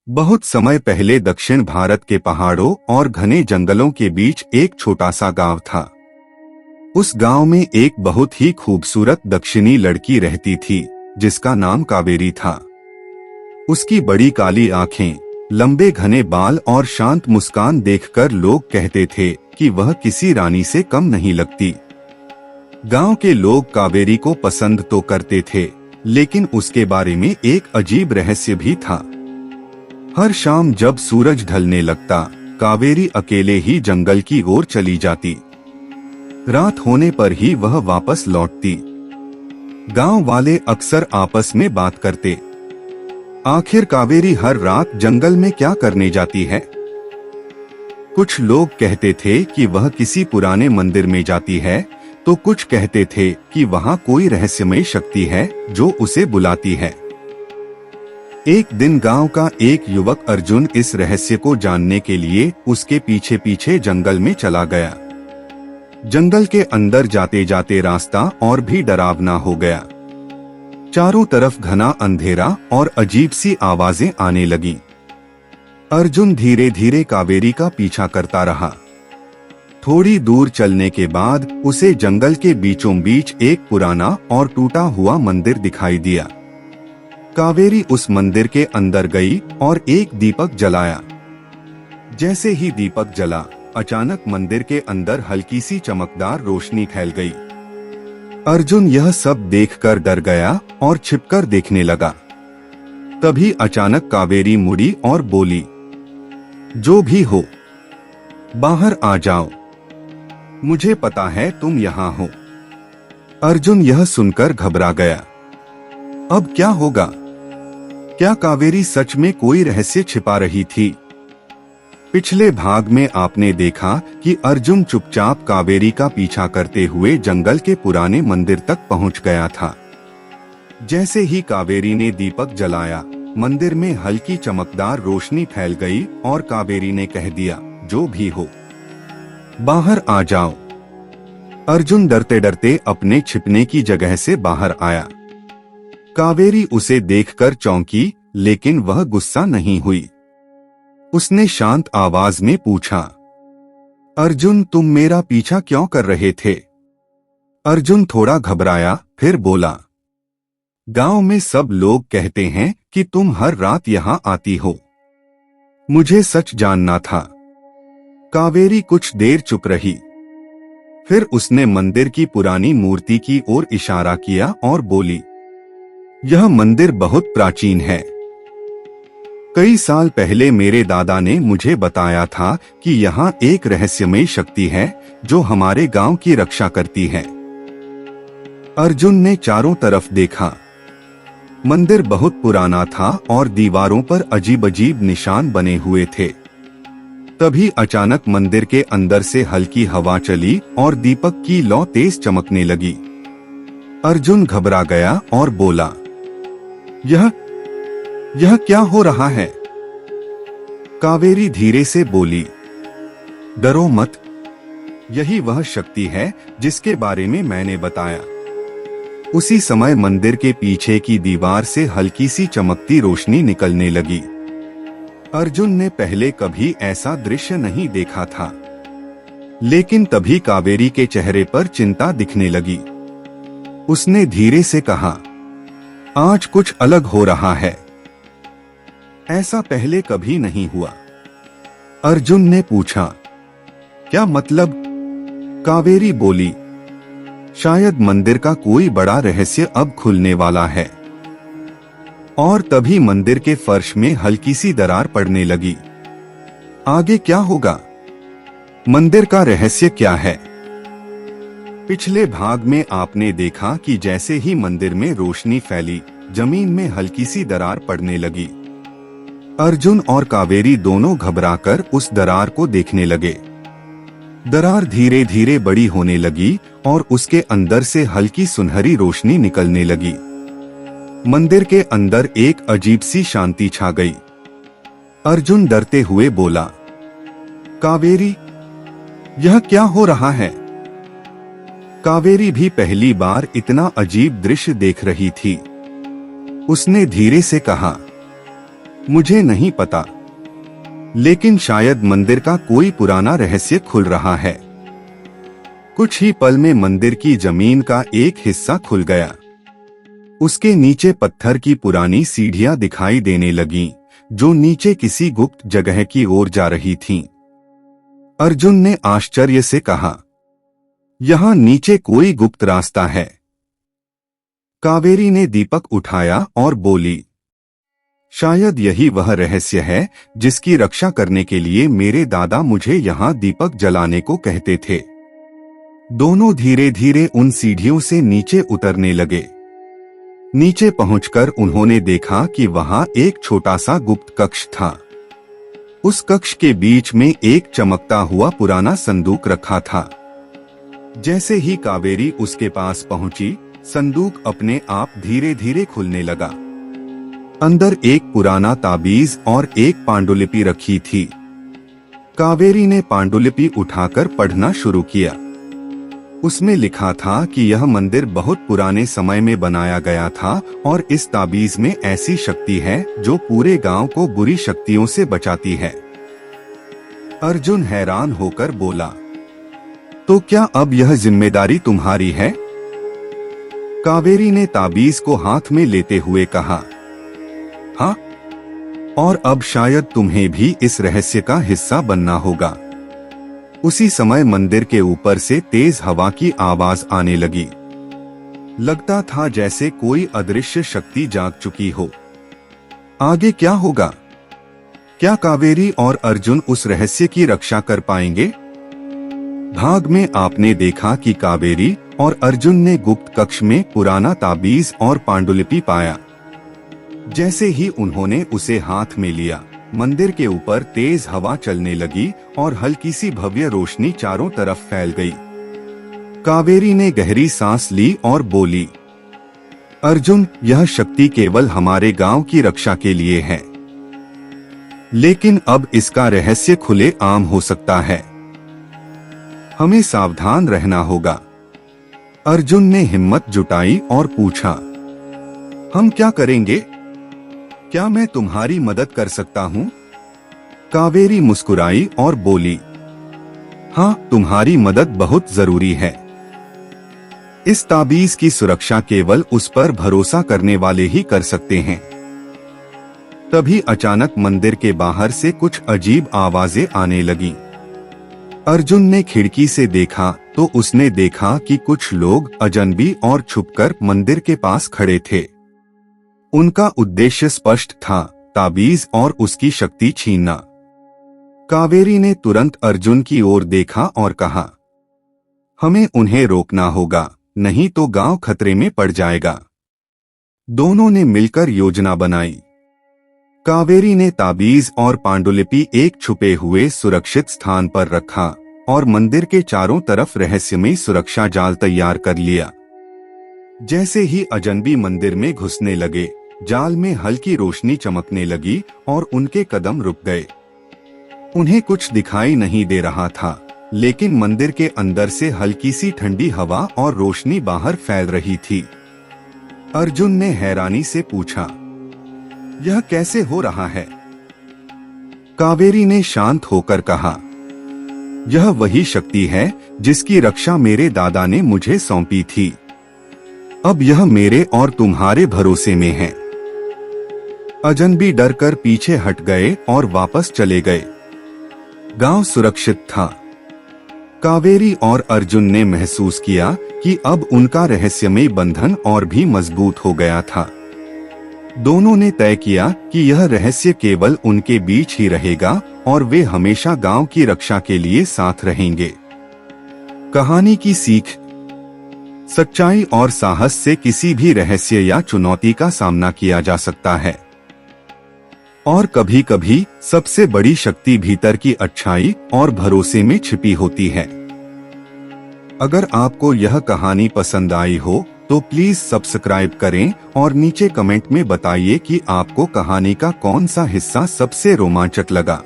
बहुत समय पहले दक्षिण भारत के पहाड़ों और घने जंगलों के बीच एक छोटा सा गांव था। उस गांव में एक बहुत ही खूबसूरत दक्षिणी लड़की रहती थी जिसका नाम कावेरी था। उसकी बड़ी काली आंखें, लंबे घने बाल और शांत मुस्कान देखकर लोग कहते थे कि वह किसी रानी से कम नहीं लगती। गांव के लोग कावेरी को पसंद तो करते थे, लेकिन उसके बारे में एक अजीब रहस्य भी था। हर शाम जब सूरज ढलने लगता, कावेरी अकेले ही जंगल की ओर चली जाती। रात होने पर ही वह वापस लौटती। गांव वाले अक्सर आपस में बात करते, आखिर कावेरी हर रात जंगल में क्या करने जाती है। कुछ लोग कहते थे कि वह किसी पुराने मंदिर में जाती है, तो कुछ कहते थे कि वहां कोई रहस्यमय शक्ति है जो उसे बुलाती है। एक दिन गांव का एक युवक अर्जुन इस रहस्य को जानने के लिए उसके पीछे पीछे जंगल में चला गया। जंगल के अंदर जाते जाते रास्ता और भी डरावना हो गया। चारों तरफ घना अंधेरा और अजीब सी आवाजें आने लगी। अर्जुन धीरे धीरे कावेरी का पीछा करता रहा। थोड़ी दूर चलने के बाद उसे जंगल के बीचों बीच एक पुराना और टूटा हुआ मंदिर दिखाई दिया। कावेरी उस मंदिर के अंदर गई और एक दीपक जलाया। जैसे ही दीपक जला, अचानक मंदिर के अंदर हल्की सी चमकदार रोशनी फैल गई। अर्जुन यह सब देखकर डर गया और छिपकर देखने लगा। तभी अचानक कावेरी मुड़ी और बोली, जो भी हो, बाहर आ जाओ, मुझे पता है तुम यहाँ हो। अर्जुन यह सुनकर घबरा गया। अब क्या होगा? क्या कावेरी सच में कोई रहस्य छिपा रही थी? पिछले भाग में आपने देखा कि अर्जुन चुपचाप कावेरी का पीछा करते हुए जंगल के पुराने मंदिर तक पहुंच गया था। जैसे ही कावेरी ने दीपक जलाया, मंदिर में हल्की चमकदार रोशनी फैल गई और कावेरी ने कह दिया, जो भी हो, बाहर आ जाओ। अर्जुन डरते डरते अपने छिपने की जगह से बाहर आया। कावेरी उसे देखकर चौंकी, लेकिन वह गुस्सा नहीं हुई। उसने शांत आवाज में पूछा, अर्जुन, तुम मेरा पीछा क्यों कर रहे थे? अर्जुन थोड़ा घबराया, फिर बोला, गांव में सब लोग कहते हैं कि तुम हर रात यहाँ आती हो। मुझे सच जानना था। कावेरी कुछ देर चुप रही। फिर उसने मंदिर की पुरानी मूर्ति की ओर इशारा किया और बोली, यह मंदिर बहुत प्राचीन है। कई साल पहले मेरे दादा ने मुझे बताया था कि यहाँ एक रहस्यमय शक्ति है जो हमारे गांव की रक्षा करती है। अर्जुन ने चारों तरफ देखा। मंदिर बहुत पुराना था और दीवारों पर अजीब अजीब निशान बने हुए थे। तभी अचानक मंदिर के अंदर से हल्की हवा चली और दीपक की लौ तेज चमकने लगी। अर्जुन घबरा गया और बोला, यह क्या हो रहा है? कावेरी धीरे से बोली, डरो मत, यही वह शक्ति है जिसके बारे में मैंने बताया। उसी समय मंदिर के पीछे की दीवार से हल्की सी चमकती रोशनी निकलने लगी। अर्जुन ने पहले कभी ऐसा दृश्य नहीं देखा था, लेकिन तभी कावेरी के चेहरे पर चिंता दिखने लगी। उसने धीरे से कहा, आज कुछ अलग हो रहा है। ऐसा पहले कभी नहीं हुआ। अर्जुन ने पूछा, क्या मतलब? कावेरी बोली, शायद मंदिर का कोई बड़ा रहस्य अब खुलने वाला है। और तभी मंदिर के फर्श में हल्की सी दरार पड़ने लगी। आगे क्या होगा? मंदिर का रहस्य क्या है? पिछले भाग में आपने देखा कि जैसे ही मंदिर में रोशनी फैली, जमीन में हल्की सी दरार पड़ने लगी। अर्जुन और कावेरी दोनों घबराकर उस दरार को देखने लगे। दरार धीरे धीरे बड़ी होने लगी और उसके अंदर से हल्की सुनहरी रोशनी निकलने लगी। मंदिर के अंदर एक अजीब सी शांति छा गई। अर्जुन डरते हुए बोला, कावेरी, यह क्या हो रहा है? कावेरी भी पहली बार इतना अजीब दृश्य देख रही थी। उसने धीरे से कहा, मुझे नहीं पता, लेकिन शायद मंदिर का कोई पुराना रहस्य खुल रहा है। कुछ ही पल में मंदिर की जमीन का एक हिस्सा खुल गया। उसके नीचे पत्थर की पुरानी सीढ़ियां दिखाई देने लगीं, जो नीचे किसी गुप्त जगह की ओर जा रही थीं। अर्जुन ने आश्चर्य से कहा, यहाँ नीचे कोई गुप्त रास्ता है। कावेरी ने दीपक उठाया और बोली, शायद यही वह रहस्य है जिसकी रक्षा करने के लिए मेरे दादा मुझे यहाँ दीपक जलाने को कहते थे। दोनों धीरे धीरे उन सीढ़ियों से नीचे उतरने लगे। नीचे पहुंचकर उन्होंने देखा कि वहां एक छोटा सा गुप्त कक्ष था। उस कक्ष के बीच में एक चमकता हुआ पुराना संदूक रखा था। जैसे ही कावेरी उसके पास पहुंची, संदूक अपने आप धीरे धीरे खुलने लगा। अंदर एक पुराना ताबीज और एक पांडुलिपि रखी थी। कावेरी ने पांडुलिपि उठाकर पढ़ना शुरू किया। उसमें लिखा था कि यह मंदिर बहुत पुराने समय में बनाया गया था और इस ताबीज में ऐसी शक्ति है जो पूरे गांव को बुरी शक्तियों से बचाती है। अर्जुन हैरान होकर बोला, तो क्या अब यह जिम्मेदारी तुम्हारी है? कावेरी ने ताबीज को हाथ में लेते हुए कहा, हाँ, और अब शायद तुम्हें भी इस रहस्य का हिस्सा बनना होगा। उसी समय मंदिर के ऊपर से तेज हवा की आवाज आने लगी। लगता था जैसे कोई अदृश्य शक्ति जाग चुकी हो। आगे क्या होगा? क्या कावेरी और अर्जुन उस रहस्य की रक्षा कर पाएंगे? भाग में आपने देखा कि कावेरी और अर्जुन ने गुप्त कक्ष में पुराना ताबीज और पांडुलिपि पाया। जैसे ही उन्होंने उसे हाथ में लिया, मंदिर के ऊपर तेज हवा चलने लगी और हल्की सी भव्य रोशनी चारों तरफ फैल गई। कावेरी ने गहरी सांस ली और बोली, अर्जुन, यह शक्ति केवल हमारे गांव की रक्षा के लिए है, लेकिन अब इसका रहस्य खुले आम हो सकता है। हमें सावधान रहना होगा। अर्जुन ने हिम्मत जुटाई और पूछा, हम क्या करेंगे? क्या मैं तुम्हारी मदद कर सकता हूँ? कावेरी मुस्कुराई और बोली, हाँ, तुम्हारी मदद बहुत जरूरी है। इस ताबीज की सुरक्षा केवल उस पर भरोसा करने वाले ही कर सकते हैं। तभी अचानक मंदिर के बाहर से कुछ अजीब आवाजें आने लगी। अर्जुन ने खिड़की से देखा तो उसने देखा कि कुछ लोग अजनबी और छुपकर मंदिर के पास खड़े थे। उनका उद्देश्य स्पष्ट था, ताबीज और उसकी शक्ति छीनना। कावेरी ने तुरंत अर्जुन की ओर देखा और कहा, हमें उन्हें रोकना होगा, नहीं तो गांव खतरे में पड़ जाएगा। दोनों ने मिलकर योजना बनाई। कावेरी ने ताबीज और पांडुलिपि एक छुपे हुए सुरक्षित स्थान पर रखा और मंदिर के चारों तरफ रहस्यमयी सुरक्षा जाल तैयार कर लिया। जैसे ही अजनबी मंदिर में घुसने लगे, जाल में हल्की रोशनी चमकने लगी और उनके कदम रुक गए। उन्हें कुछ दिखाई नहीं दे रहा था, लेकिन मंदिर के अंदर से हल्की सी ठंडी हवा और रोशनी बाहर फैल रही थी। अर्जुन ने हैरानी से पूछा, यह कैसे हो रहा है? कावेरी ने शांत होकर कहा, यह वही शक्ति है जिसकी रक्षा मेरे दादा ने मुझे सौंपी थी। अब यह मेरे और तुम्हारे भरोसे में है। अजनबी डरकर पीछे हट गए और वापस चले गए। गांव सुरक्षित था। कावेरी और अर्जुन ने महसूस किया कि अब उनका रहस्यमय बंधन और भी मजबूत हो गया था। दोनों ने तय किया कि यह रहस्य केवल उनके बीच ही रहेगा और वे हमेशा गांव की रक्षा के लिए साथ रहेंगे। कहानी की सीख: सच्चाई और साहस से किसी भी रहस्य या चुनौती का सामना किया जा सकता है, और कभी कभी सबसे बड़ी शक्ति भीतर की अच्छाई और भरोसे में छिपी होती है। अगर आपको यह कहानी पसंद आई हो तो प्लीज सब्सक्राइब करें और नीचे कमेंट में बताइए कि आपको कहानी का कौन सा हिस्सा सबसे रोमांचक लगा।